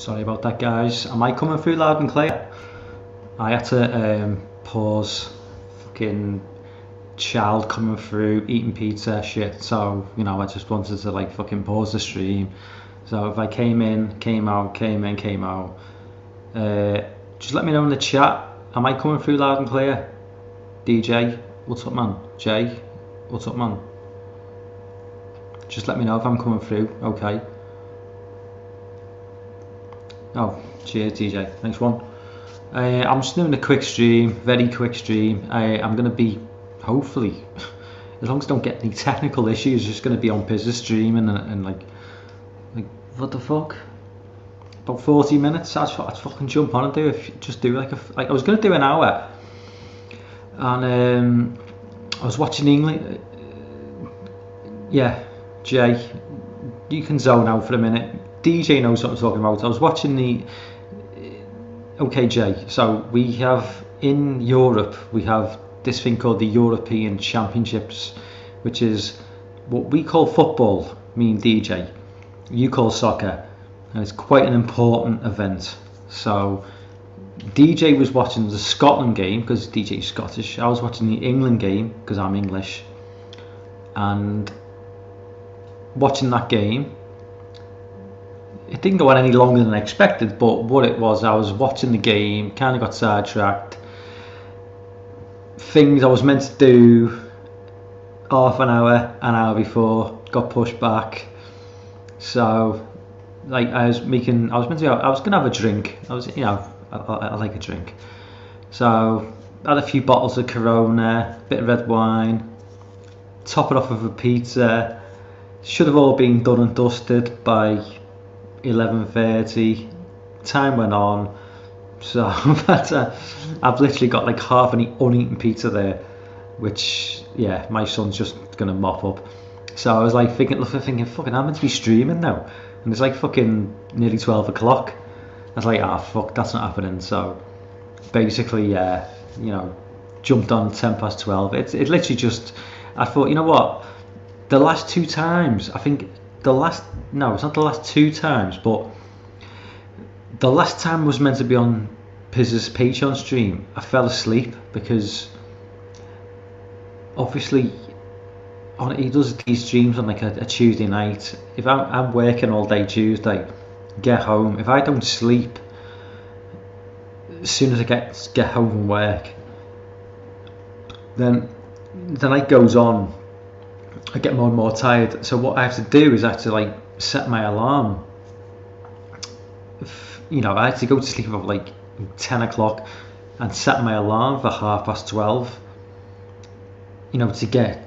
Sorry about that, guys. Am I coming through loud and clear? I had to pause fucking child coming through eating pizza shit, so you know I just wanted to like fucking pause the stream. So if I came in, came out, came in, came out, just let me know in the chat. Am I coming through loud and clear? DJ, what's up, man? Jay, what's up, man? Just let me know if I'm coming through. Okay. Oh, cheers, DJ. Thanks, one. I'm just doing a quick stream, very quick stream. I'm going to be, hopefully, as long as I don't get any technical issues, just going to be on Pizz's stream and like, what the fuck? About 40 minutes. I'd fucking jump on and do it. Just do like I was going to do an hour, and I was watching England. Yeah, Jay, you can zone out for a minute. DJ knows what I'm talking about. I was watching the. Okay, Jay. So we have in Europe, we have this thing called the European Championships, which is what we call football. Me and DJ, you call soccer, and it's quite an important event. So DJ was watching the Scotland game because DJ's Scottish. I was watching the England game because I'm English, and watching that game. It didn't go on any longer than I expected, but what it was, I was watching the game, kind of got sidetracked. Things I was meant to do half an hour before, got pushed back. So, like, I was meant to go, I was gonna have a drink. I like a drink. So, I had a few bottles of Corona, bit of red wine, top it off with a pizza. Should have all been done and dusted by 11:30. Time went on, so I've literally got like half an uneaten pizza there, which yeah, my son's just gonna mop up. So I was like thinking, fucking, I'm meant to be streaming now, and it's like fucking nearly 12 o'clock. I was like, fuck, that's not happening. So basically, jumped on 12:10. It's literally just, I thought, you know what, the last two times, I think. No, it's not the last two times, but the last time was meant to be on Pizz's Patreon stream. I fell asleep because obviously he does these streams on like a Tuesday night. If I'm working all day Tuesday, get home, if I don't sleep as soon as I get home from work, then the night goes on. I get more and more tired, so what I have to do is I have to like set my alarm. I had to go to sleep about like 10 o'clock and set my alarm for 12:30. To get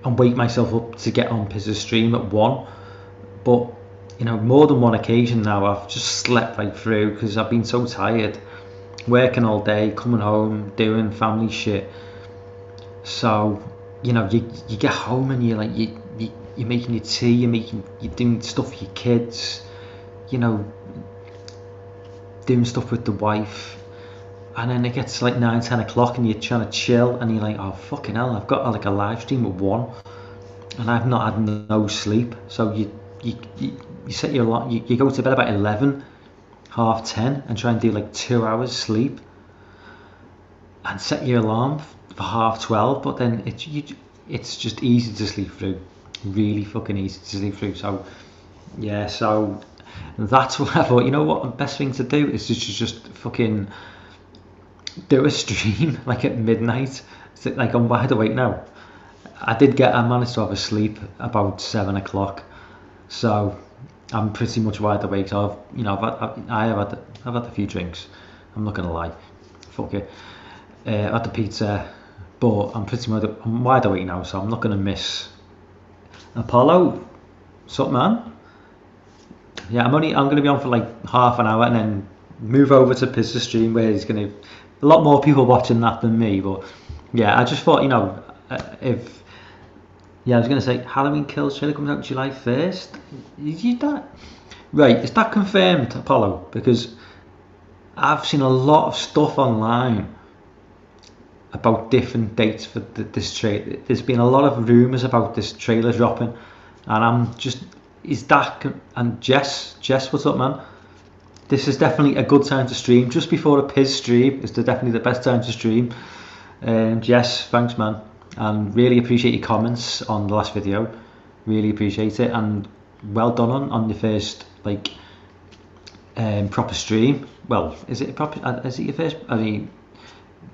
and wake myself up to get on Pizz's stream at 1. But more than one occasion now I've just slept right through because I've been so tired, working all day, coming home, doing family shit. So. You get home and you're making your tea, you're doing stuff for your kids, doing stuff with the wife, and then it gets like 9-10 o'clock and you're trying to chill and you're like, oh fucking hell, I've got like a live stream at 1 and I've not had no sleep. So you set your alarm, you go to bed about 11, 10:30 and try and do like 2 hours sleep and set your alarm for 12:30, but then it's just easy to sleep through, really fucking easy to sleep through. So yeah, so that's what I thought. You know what, the best thing to do is just fucking do a stream like at midnight. Like I'm wide awake now. I managed to have a sleep about 7 o'clock, so I'm pretty much wide awake. So I've had a few drinks. I'm not gonna lie. Fuck it. I had the pizza, but I'm wide awake now, so I'm not gonna miss. Apollo, what's up, man? Yeah, I'm gonna be on for like half an hour and then move over to Pizz's stream where there's gonna be a lot more people watching that than me. But yeah, I just thought, I was gonna say Halloween Kills trailer comes out July 1st. Is that right? Is that confirmed, Apollo? Because I've seen a lot of stuff online about different dates for this trailer. There's been a lot of rumours about this trailer dropping, and I'm just, is that, and Jess, what's up, man? this is definitely a good time to stream. Just before a Pizz stream is definitely the best time to stream. Yes, thanks, man, and really appreciate your comments on the last video. Really appreciate it, and well done on the first proper stream. Well, is it proper? Is it your first? I mean,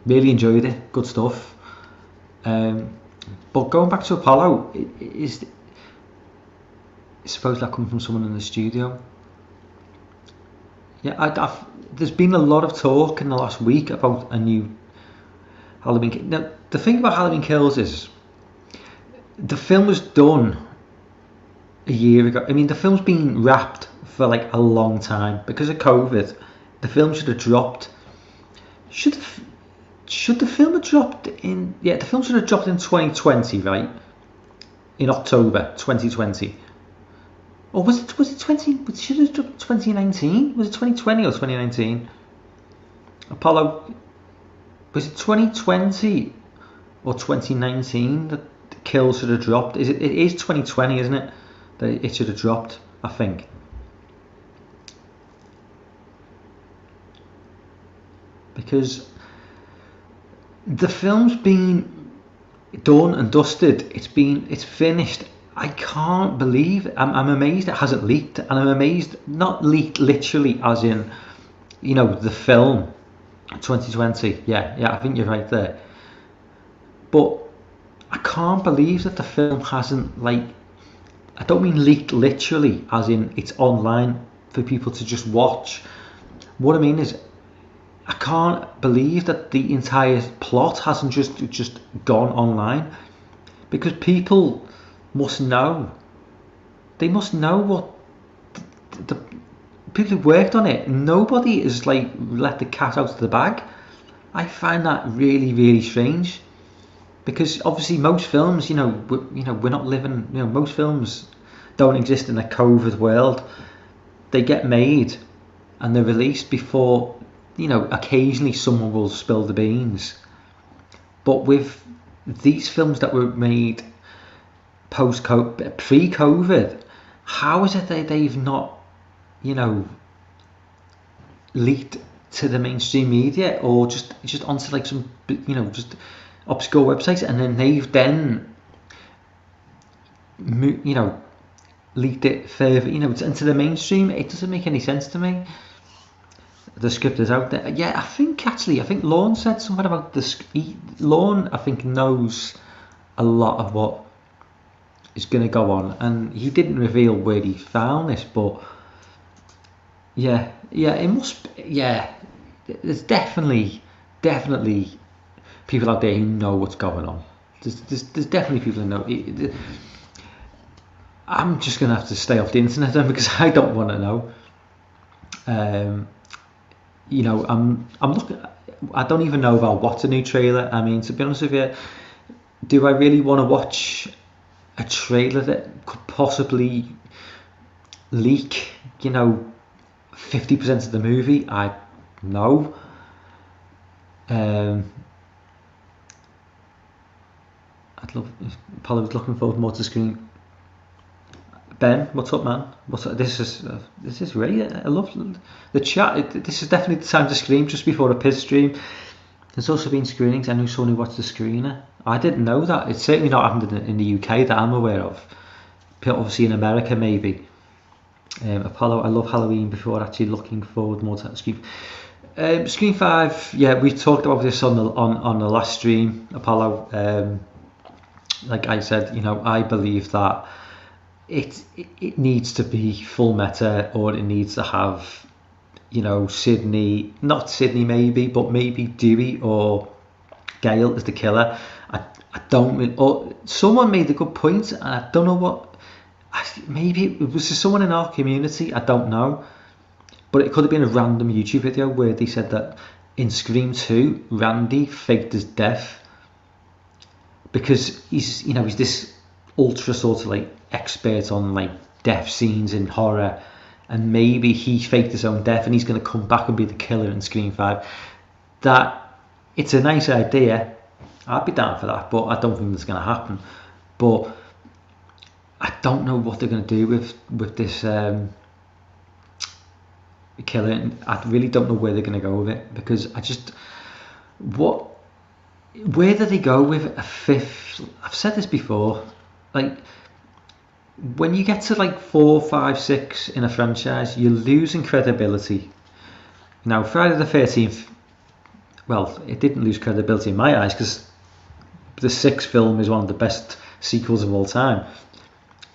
really enjoyed it. Good stuff. But going back to Apollo, is suppose that coming from someone in the studio. Yeah, there's been a lot of talk in the last week about a new Halloween. Now, the thing about Halloween Kills is the film was done a year ago. I mean, the film's been wrapped for like a long time because of COVID. The film should have dropped. Should the film have dropped in? Yeah, the film should have dropped in 2020, right? In October 2020. Or was it 20? Should it have dropped 2019? Was it 2020 or 2019? Apollo. Was it 2020 or 2019 that the Kill should have dropped? It is 2020, isn't it? That it should have dropped, I think. Because the film's been done and dusted. It's finished. I can't believe it. I'm amazed it hasn't leaked, and I'm amazed not leaked literally as in, you know, the film 2020. Yeah, I think you're right there. But I can't believe that the film hasn't, like, I don't mean leaked literally as in it's online for people to just watch. What I mean is, I can't believe that the entire plot hasn't just gone online, because people must know. They must know what the people who worked on it. Nobody has like let the cat out of the bag. I find that really, really strange, because obviously most films, we're not living. Most films don't exist in a COVID world. They get made and they're released before. Occasionally someone will spill the beans, but with these films that were made pre-COVID, how is it that they've not, leaked to the mainstream media, or just onto like some, just obscure websites, and then they've leaked it further, into the mainstream? It doesn't make any sense to me. The script is out there. Yeah, I think Lorne said something about this. Lorne, I think, knows a lot of what is going to go on, and he didn't reveal where he found this, but yeah, it must. Yeah, there's definitely people out there who know what's going on. There's definitely people who know. I'm just gonna have to stay off the internet then, because I don't want to know. I'm looking. I don't even know about what's a new trailer. I mean, to be honest with you, do I really want to watch a trailer that could possibly leak, 50% of the movie? No. I'd love. Probably was looking forward more to the screen. Ben, what's up, man? What's up? This is great. I love the chat. This is definitely the time to stream, just before a Pizz stream. There's also been screenings. I knew someone who watched the screener. I didn't know that. It's certainly not happened in the UK that I'm aware of. Obviously in America, maybe. Apollo, I love Halloween. Before actually looking forward more to that Scream. Scream 5. Yeah, we talked about this on the last stream, Apollo. Like I said, I believe that it needs to be full meta, or it needs to have, Sydney, not Sydney maybe, but maybe Dewey or Gale as the killer. I don't really, or someone made a good point, and I don't know what, maybe it was someone in our community, I don't know, but it could have been a random YouTube video where they said that in Scream 2 Randy faked his death because he's this ultra sort of like expert on like death scenes in horror, and maybe he faked his own death and he's going to come back and be the killer in Scream 5. That, it's a nice idea, I'd be down for that, but I don't think that's going to happen. But I don't know what they're going to do with this killer. And I really don't know where they're going to go with it, because where do they go with a fifth? I've said this before, like when you get to like 4, 5, 6 in a franchise, you're losing credibility. Now, Friday the 13th, well, it didn't lose credibility in my eyes, because the 6th film is one of the best sequels of all time.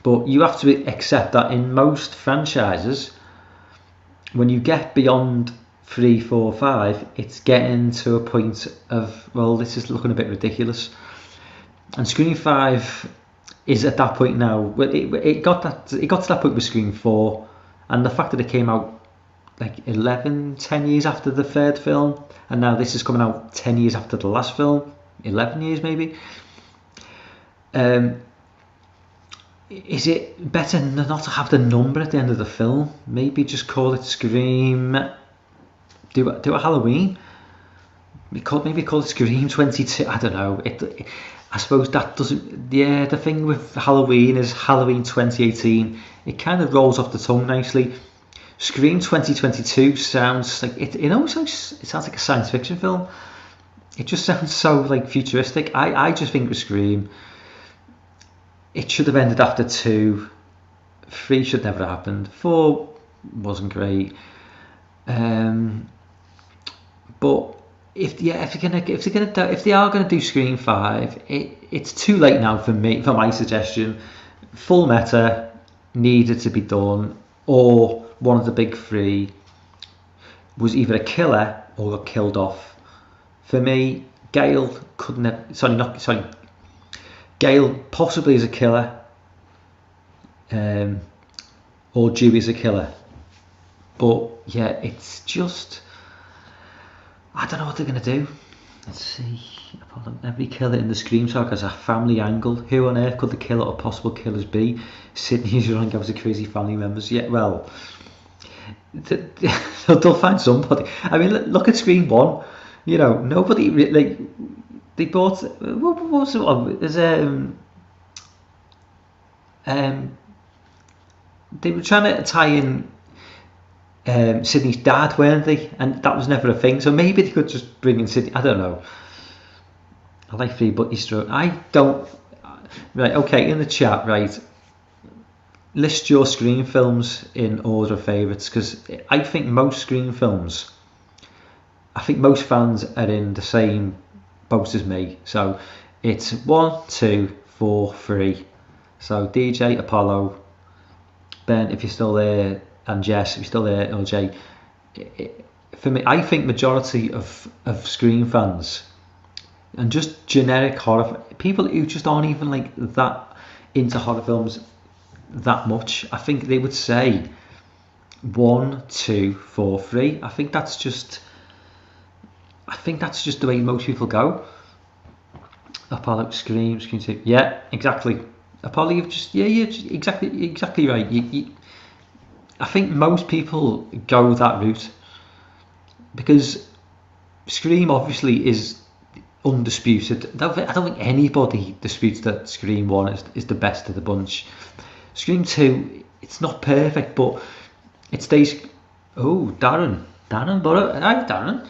But you have to accept that in most franchises, when you get beyond 3, 4, 5, it's getting to a point of, well, this is looking a bit ridiculous. And Scream 5 is at that point now. It got to that point with Scream 4, and the fact that it came out like 10 years after the 3rd film, and now this is coming out 10 years after the last film, 11 years maybe. Is it better not to have the number at the end of the film? Maybe just call it Scream. Do a Halloween. Maybe call it Scream 22. I don't know. I suppose that doesn't. Yeah, the thing with Halloween is Halloween 2018. It kind of rolls off the tongue nicely. Scream 2022 sounds like it sounds like a science fiction film. It just sounds so like futuristic. I just think with Scream, it should have ended after 2. 3 should never have happened. 4 wasn't great. But if they are gonna do Scream 5, it's too late now for my suggestion. Full meta needed to be done, or one of the big 3 was either a killer or got killed off. For me, Gale Gale possibly is a killer, or Dewey's a killer. But yeah, it's just, I don't know what they're going to do. Let's see. Every killer in the Scream saga has a family angle. Who on earth could the killer or possible killers be? Sidney is running out of crazy family members. Yeah, well, they'll find somebody. I mean, look at Scream 1. You know, nobody like. They bought, what was it? There's they were trying to tie in Sidney's dad, weren't they? And that was never a thing. So maybe they could just bring in Sidney. I don't know. I like free but Easter. I don't. Right. Okay. In the chat, right. List your Scream films in order of favourites, because I think most Scream films. I think most fans are in the same boat as me. So it's 1, 2, 4, 3. So DJ, Apollo, Ben, if you're still there, and Jess, if you're still there, LJ. For me, I think majority of Scream fans, and just generic horror people who just aren't even like that into horror films that much, I think they would say 1, 2, 4, 3. I think that's just the way most people go. Apollo, Scream 2. Yeah, exactly. Apollo, you're exactly right. I think most people go that route, because Scream obviously is undisputed. I don't think anybody disputes that Scream 1 is the best of the bunch. Scream 2, it's not perfect, but it stays. Oh, Darren Borough. Hi, Darren.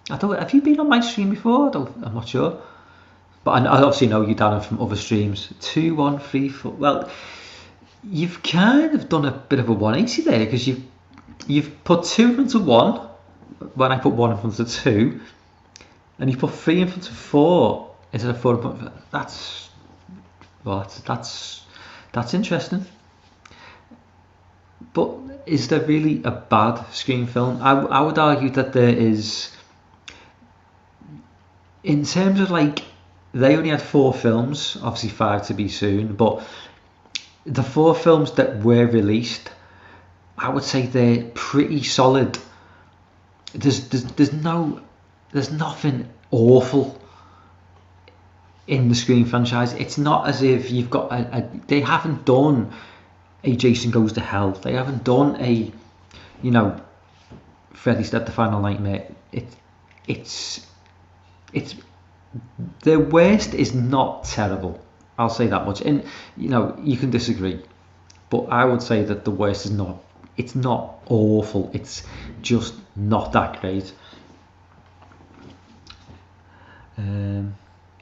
Have you been on my stream before? I'm not sure, but I obviously know you, Darren, from other streams. 2, 1, 3, 4. Well, you've kind of done a bit of a 180 there, because you've put 2 in front of 1 when I put 1 in front of 2, and you put 3 in front of 4 instead of 4 in front of. That's interesting. But is there really a bad Scream film? I would argue that there is. In terms of like, they only had 4 films, obviously 5 to be soon, but the 4 films that were released, I would say they're pretty solid. There's nothing awful in the Scream franchise. It's not as if you've got they haven't done a Jason Goes to Hell. They haven't done a, Freddy's Dead: The Final Nightmare. It's their worst is not terrible. I'll say that much. And you can disagree, but I would say that the worst is not it's not awful. It's just not that great. Maybe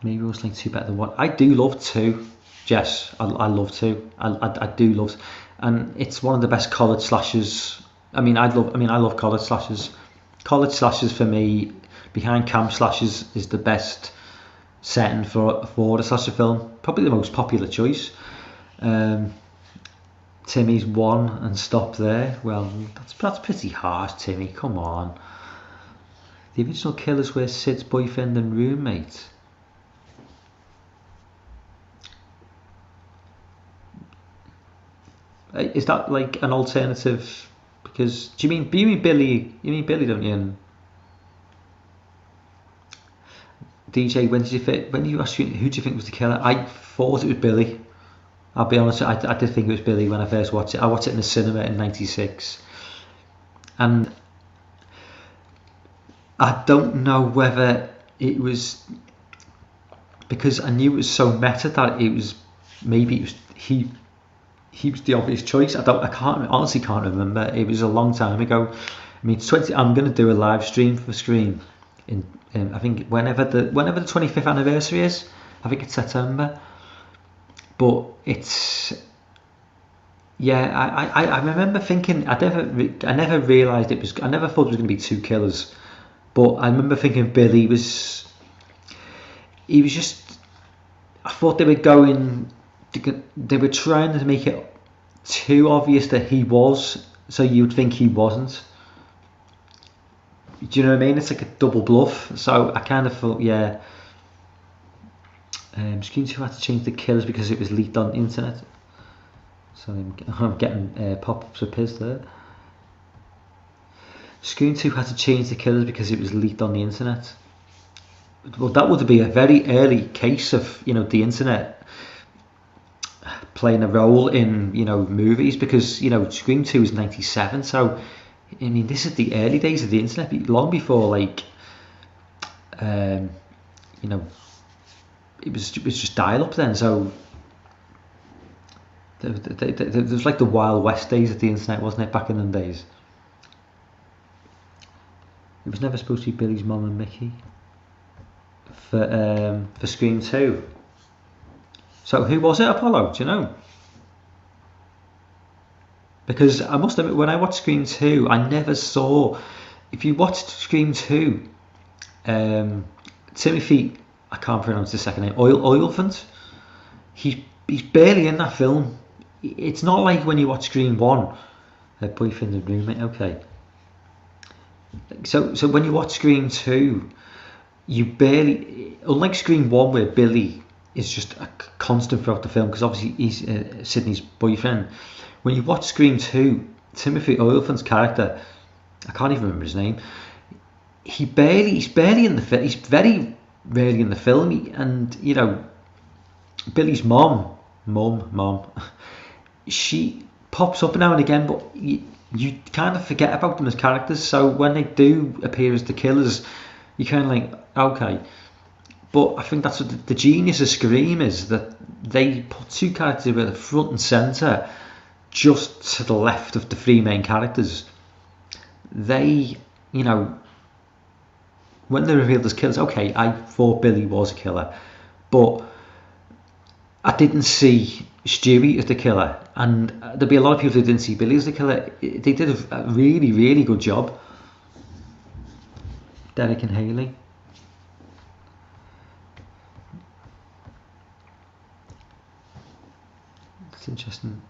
it was like 2 better than 1. I do love 2. Jess, I love 2. I do love, and it's one of the best college slashers. I love college slashers. College slashers for me, behind camp slashers, is the best setting for a slasher film. Probably the most popular choice. Timmy's 1 and stop there. Well, that's pretty harsh, Timmy. Come on. The original killers were Sid's boyfriend and roommate. Is that like an alternative? Because do you mean Billy? You mean Billy, don't you? And DJ, when you asked who do you think was the killer? I thought it was Billy. I'll be honest, I did think it was Billy when I first watched it. I watched it in the cinema in '96, and I don't know whether it was because I knew it was so meta that it was maybe it was he was the obvious choice. Honestly can't remember. It was a long time ago. I mean, I'm going to do a live stream for Scream in I think whenever the 25th anniversary is. I think it's September. But it's, yeah, I remember thinking, I never realised it was, I never thought it was going to be 2 killers, but I remember thinking Billy he was just, I thought they were trying to make it too obvious that he was, so you'd think he wasn't. Do you know what I mean? It's like a double bluff, so I kind of thought, yeah. Screen 2 had to change the killers because it was leaked on the internet. So I'm getting pop-ups of Pizz there. Screen 2 had to change the killers because it was leaked on the internet. Well, that would be a very early case of the internet playing a role in movies, because Scream 2 is 97. So I mean, this is the early days of the internet, long before like it was just dial up then, so there was like the Wild West days of the internet, wasn't it, back in them days? It was never supposed to be Billy's mum and Mickey for Scream 2. So who was it, Apollo? Do you know? Because I must admit, when I watched Scream 2, I never saw. If you watched Scream 2, Timothy, I can't pronounce the second name, Olyphant, he's barely in that film. It's not like when you watch Scream 1, her boyfriend and roommate, okay. So when you watch Scream 2, you barely, unlike Scream 1 where Billy is just a constant throughout the film, because obviously he's Sydney's boyfriend. When you watch Scream 2, Timothy Olyphant's character, I can't even remember his name, he's barely in the film. He's very rarely in the film, and Billy's mom, she pops up now and again, but you kind of forget about them as characters. So when they do appear as the killers, you kind of like, okay. But I think that's what the genius of Scream is, that they put 2 characters who are front and centre, just to the left of the 3 main characters. They, when they're revealed as killers, okay, I thought Billy was a killer, but I didn't see Stewie as the killer, and there'd be a lot of people who didn't see Billy as the killer. They did a really, really good job. Derek and Haley. That's interesting.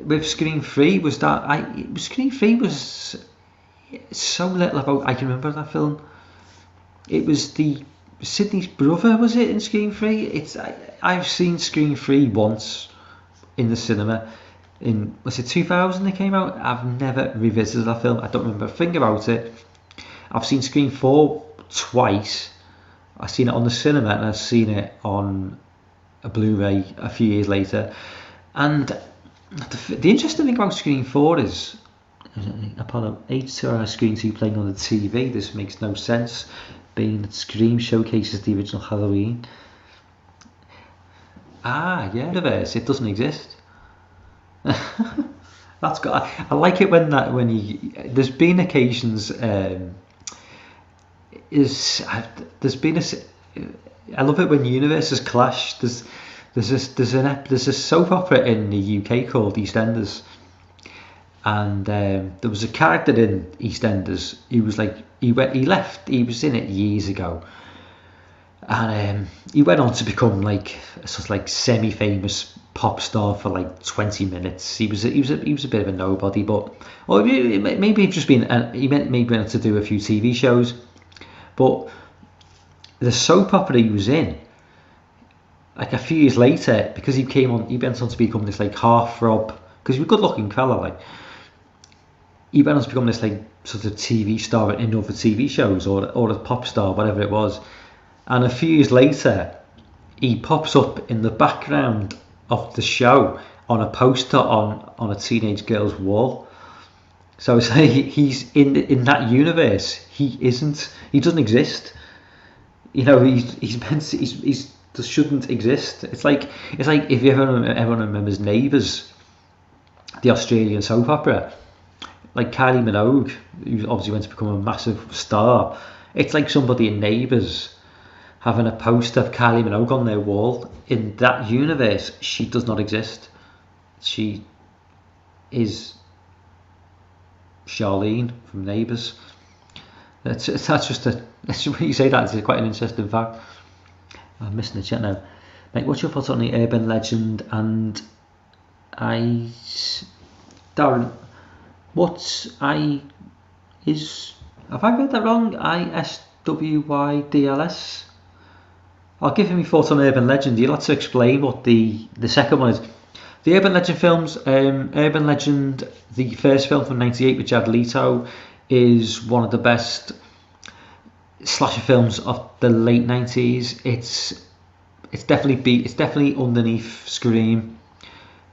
With Scream 3 was that Scream 3 was so little about. I can remember that film. It was Sydney's brother, was it, in Scream 3? I've seen Scream 3 once in the cinema. Was it 2000 it came out? I've never revisited that film. I don't remember a thing about it. I've seen Scream 4 twice. I've seen it on the cinema and I've seen it on a Blu-ray a few years later. And the interesting thing about Scream 4 is, Apollo, 8-hour Scream 2 playing on the TV. This makes no sense, being that Scream showcases the original Halloween. Ah, yeah, universe, it doesn't exist. That's got. I like it when he. There's been occasions. Is there's been a. I love it when universes clash. There's a soap opera in the UK called EastEnders, and there was a character in EastEnders. He was like he left. He was in it years ago, and he went on to become like a sort of like semi-famous pop star for like 20 minutes. He was a bit of a nobody, but or maybe he's just been he maybe went to do a few TV shows, but the soap opera he was in, like a few years later, because he went on to become this like heartthrob, because he was a good-looking fella, like he went on to become this like sort of TV star in other TV shows, or a pop star, whatever it was. And a few years later, he pops up in the background of the show on a poster on a teenage girl's wall. So it's like he's in that universe. He doesn't exist. You know, he's just shouldn't exist. It's like if everyone remembers Neighbours, the Australian soap opera, like Kylie Minogue, who obviously went to become a massive star. It's like somebody in Neighbours having a poster of Kylie Minogue on their wall. In that universe, she does not exist. She is Charlene from Neighbours. That's just when you say that, it's quite an interesting fact. I'm missing the chat now. Mate, what's your thoughts on the urban legend? And Darren, have I read that wrong? ISWYDLS? I'll give you my thoughts on urban legend. You'll have to explain what the second one is. The urban legend films, Urban Legend, the first film from '98 with Jared Leto, is one of the best slasher films of the late '90s. It's definitely underneath Scream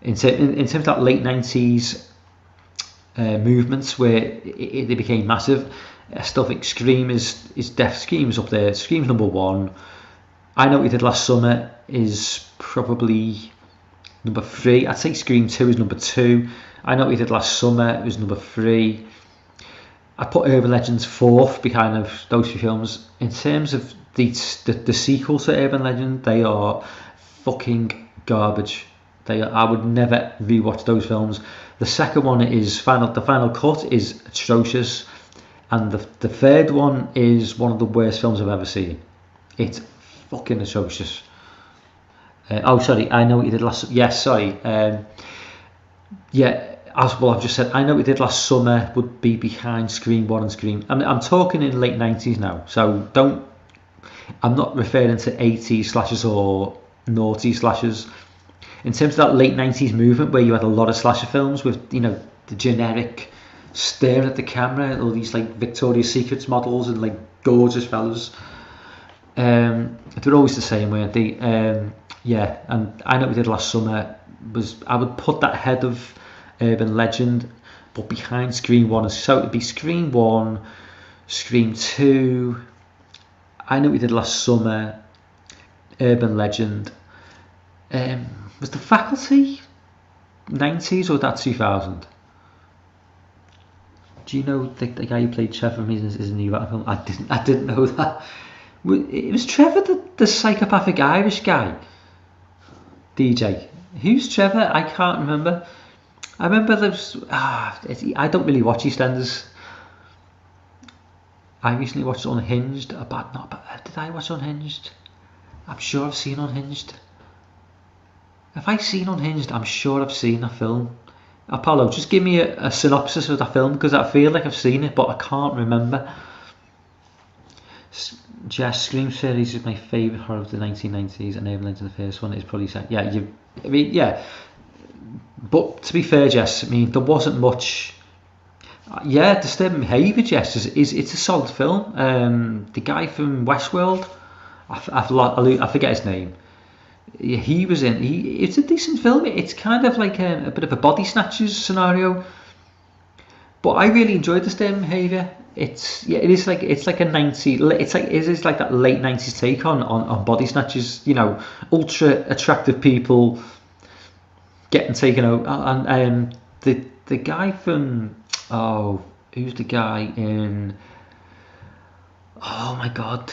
in terms of that late '90s movements where they became massive. Stuff like Scream Scream's up there. Scream's number one. I Know What You Did Last Summer is probably number 3. I'd say Scream 2 is number 2. I Know What You Did Last Summer was number 3. I put Urban Legends 4th behind of those two films. In terms of the sequel to Urban Legend, they are fucking garbage. I would never rewatch those films. The second one is the final cut is atrocious, and the third one is one of the worst films I've ever seen. It's fucking atrocious. Sorry, I Know What You Did Last. Yes, sorry. I've just said I Know What You Did Last Summer would be behind Scream 1 and Scream. I'm talking in late 90s now, so I'm not referring to 80s slashers or naughty slashers. In terms of that late 90s movement where you had a lot of slasher films with, you know, the generic staring at the camera, all these like Victoria's Secrets models and like gorgeous fellas. They're always the same, weren't they? And I Know What We Did Last Summer I would put that ahead of Urban Legend, but behind Scream 1. So it'd be Scream 1, Scream 2, I Know What We Did Last Summer, Urban Legend. Was The Faculty 90s or that 2000? Do you know the guy who played Trevor in his new film? I didn't know that. It was Trevor, the psychopathic Irish guy. DJ. Who's Trevor? I can't remember. I remember there's. I don't really watch EastEnders. I recently watched Unhinged. Did I watch Unhinged? I'm sure I've seen Unhinged. If I've seen Unhinged, I'm sure I've seen that film. Apollo, just give me a synopsis of that film, because I feel like I've seen it, but I can't remember. Jess, Scream series is my favourite horror of the 1990s, and Urban Legend, the first one, is probably set. But to be fair, Jess, I mean, there wasn't much. Disturbing Behaviour, Jess, it's a solid film. The guy from Westworld, I forget his name. He was in. It's a decent film. It's kind of like a bit of a Body Snatchers scenario, but I really enjoyed Disturbing Behaviour. It is like a 90. It is like that late 90s take on Body Snatchers. You know, ultra attractive people getting taken out, and the guy from, oh, who's the guy in, oh my god,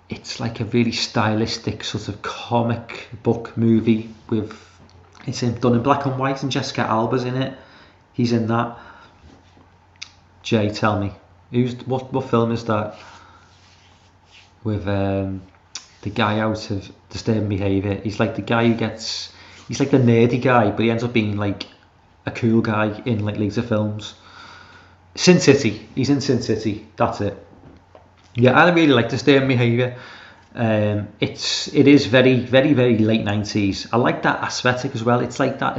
it's like a really stylistic sort of comic book movie with, it's done in black and white and Jessica Alba's in it. He's in that. Jay, tell me, what film is that with the guy out of Disturbing Behaviour? He's like the guy who gets, he's like the nerdy guy, but he ends up being like a cool guy in like later films. Sin City. He's in Sin City. That's it. Yeah, I really like Disturbing Behaviour. It is very, very, very late 90s. I like that aesthetic as well. It's like that.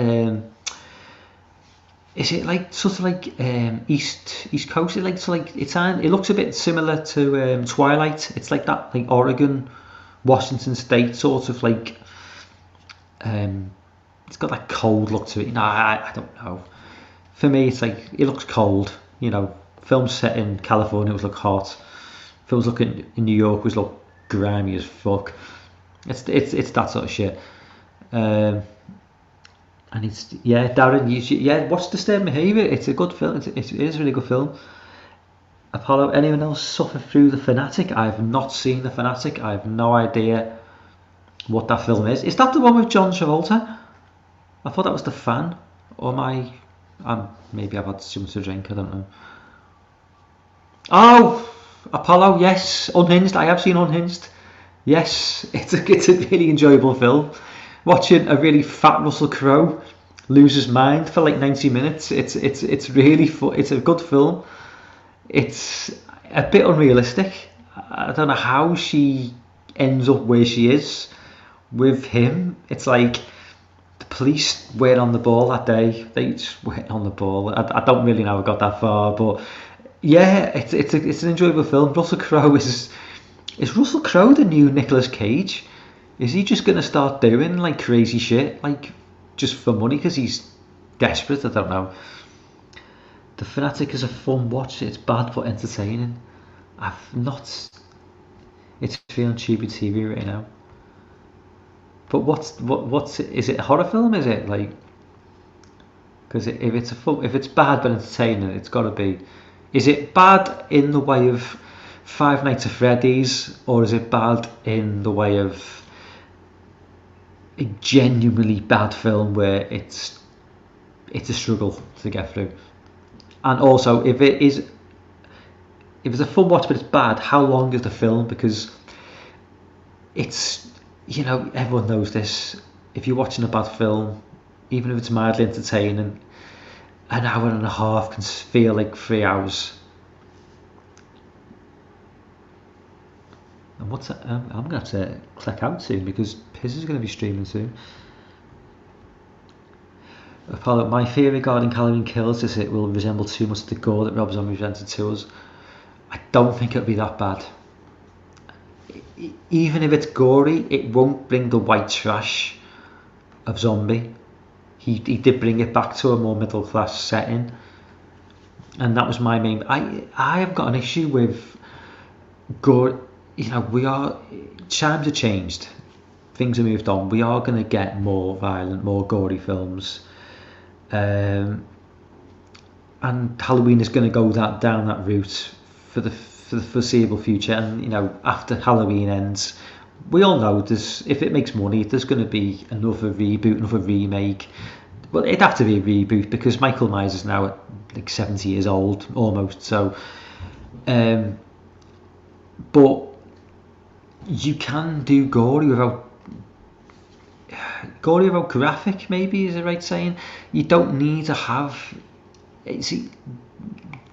Is it like sort of like East Coast? It looks a bit similar to Twilight. It's like that, like Oregon, Washington State sort of like. It's got that cold look to it. I don't know. For me, it's like it looks cold. You know, films set in California always look hot. Films looking in New York always look grimy as fuck. It's that sort of shit. And it's, yeah, Darren, watch Disturbing Behaviour. It's a good film. It is a really good film. Apollo, anyone else suffer through The Fanatic? I have not seen The Fanatic. I have no idea what that film is. Is that the one with John Travolta? I thought that was The Fan. Or maybe I've had too much to drink, I don't know. Oh, Apollo, yes. Unhinged, I have seen Unhinged. Yes, it's a really enjoyable film. Watching a really fat Russell Crowe lose his mind for like 90 minutes. It's really fun. It's a good film. It's a bit unrealistic. I don't know how she ends up where she is with him. It's like the police weren't on the ball that day. They just weren't on the ball. I don't really know I got that far, but yeah, it's an enjoyable film. Russell Crowe is Russell Crowe the new Nicolas Cage? Is he just going to start doing like crazy shit, like just for money because he's desperate? I don't know. The Fanatic is a fun watch. It's bad but entertaining. It's free on Tubi TV right now. But what's is it a horror film? Is it like? Because if it's bad but entertaining, it's got to be. Is it bad in the way of Five Nights at Freddy's, or is it bad in the way of a genuinely bad film where it's a struggle to get through? And also, if it's a fun watch but it's bad, how long is the film? Because it's, you know, everyone knows this. If you're watching a bad film, even if it's mildly entertaining, an hour and a half can feel like 3 hours. And what's that? I'm going to have to click out soon because Pizz is going to be streaming soon. Apollo, my theory regarding Halloween Kills is it will resemble too much the gore that Rob Zombie presented to us. I don't think it'll be that bad. Even if it's gory, it won't bring the white trash of Zombie. He did bring it back to a more middle class setting, and that was my main. I have got an issue with gore. You know, times have changed, things have moved on. We are going to get more violent, more gory films, and Halloween is going to go down that route for the foreseeable future. And you know, after Halloween ends, we all know if it makes money, there's going to be another reboot, another remake. Well, it'd have to be a reboot because Michael Myers is now at like 70 years old almost. So, but you can do gory without graphic, maybe is the right saying. You don't need to have. See,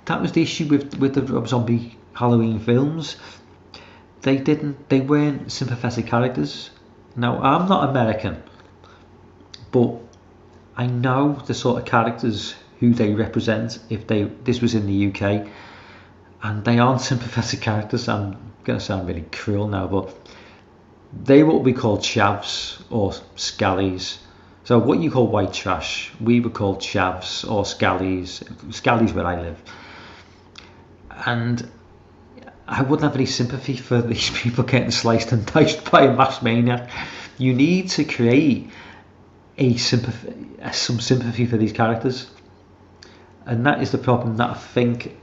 that was the issue with the Rob Zombie Halloween films. They weren't sympathetic characters. Now, I'm not American, but I know the sort of characters who they represent. If this was in the UK, and they aren't sympathetic characters. I'm going to sound really cruel now, but they what we call chavs or scallies. So what you call white trash, we would call chavs or scallies. Scallies where I live. And I wouldn't have any sympathy for these people getting sliced and diced by a masked maniac. You need to create some sympathy for these characters, and that is the problem that I think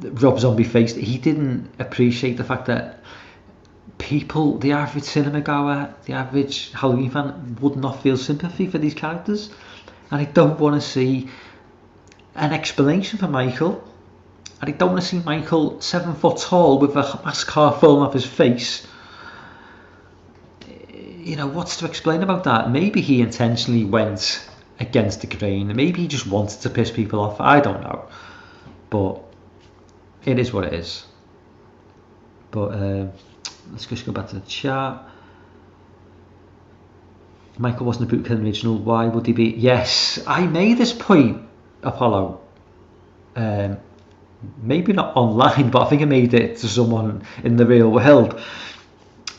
Rob Zombie faced. He didn't appreciate the fact that people, the average cinema goer, the average Halloween fan, would not feel sympathy for these characters, and I don't want to see an explanation for Michael, and I don't want to see Michael 7 foot tall with a mascara falling off his face. You know, what's to explain about that? Maybe he intentionally went against the grain, maybe he just wanted to piss people off, I don't know, but it is what it is. But let's just go back to the chat. Michael wasn't a bootleg original, why would he be? Yes, I made this point, Apollo. Maybe not online, but I think I made it to someone in the real world.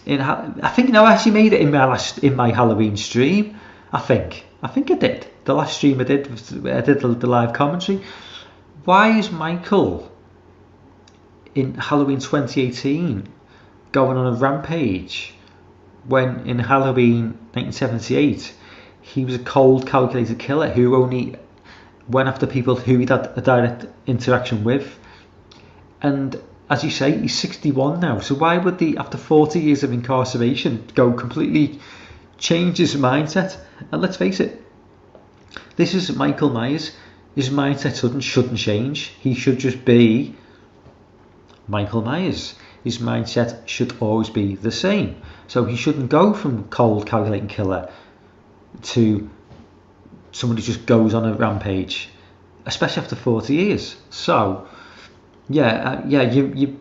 I think I actually made it in my Halloween stream. I think I did. The last stream I did the live commentary. Why is Michael in Halloween 2018 going on a rampage when in Halloween 1978 he was a cold, calculated killer who only went after people who he'd had a direct interaction with? And as you say, he's 61 now, so why would he, after 40 years of incarceration, go completely change his mindset? And let's face it, this is Michael Myers. His mindset shouldn't change. He should just be Michael Myers. His mindset should always be the same. So he shouldn't go from cold, calculating killer to somebody who just goes on a rampage, especially after 40 years. So you've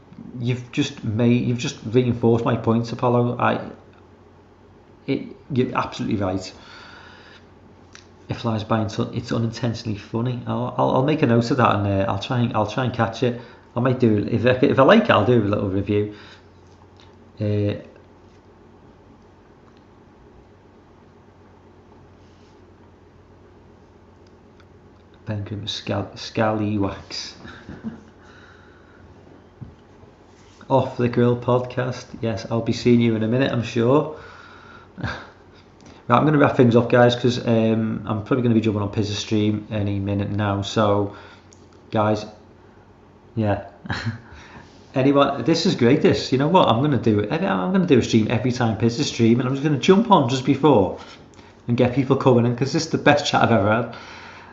just reinforced my point, Apollo. You're absolutely right. It flies by, it's unintentionally funny. I'll make a note of that, and I'll try and catch it. I might do, if I like it, I'll do a little review. Ben Grimm, Scallywax. Off the Grill podcast. Yes, I'll be seeing you in a minute, I'm sure. Right, I'm going to wrap things up, guys, because I'm probably going to be jumping on Pizz's stream any minute now. So, guys, yeah. Anyone, this is great. You know what? I'm going to do a stream every time Pizz's stream, and I'm just going to jump on just before and get people coming in, because this is the best chat I've ever had.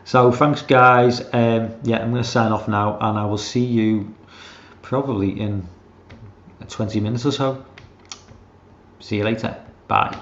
So, thanks, guys. I'm going to sign off now, and I will see you probably in 20 minutes or so. See you later. Bye.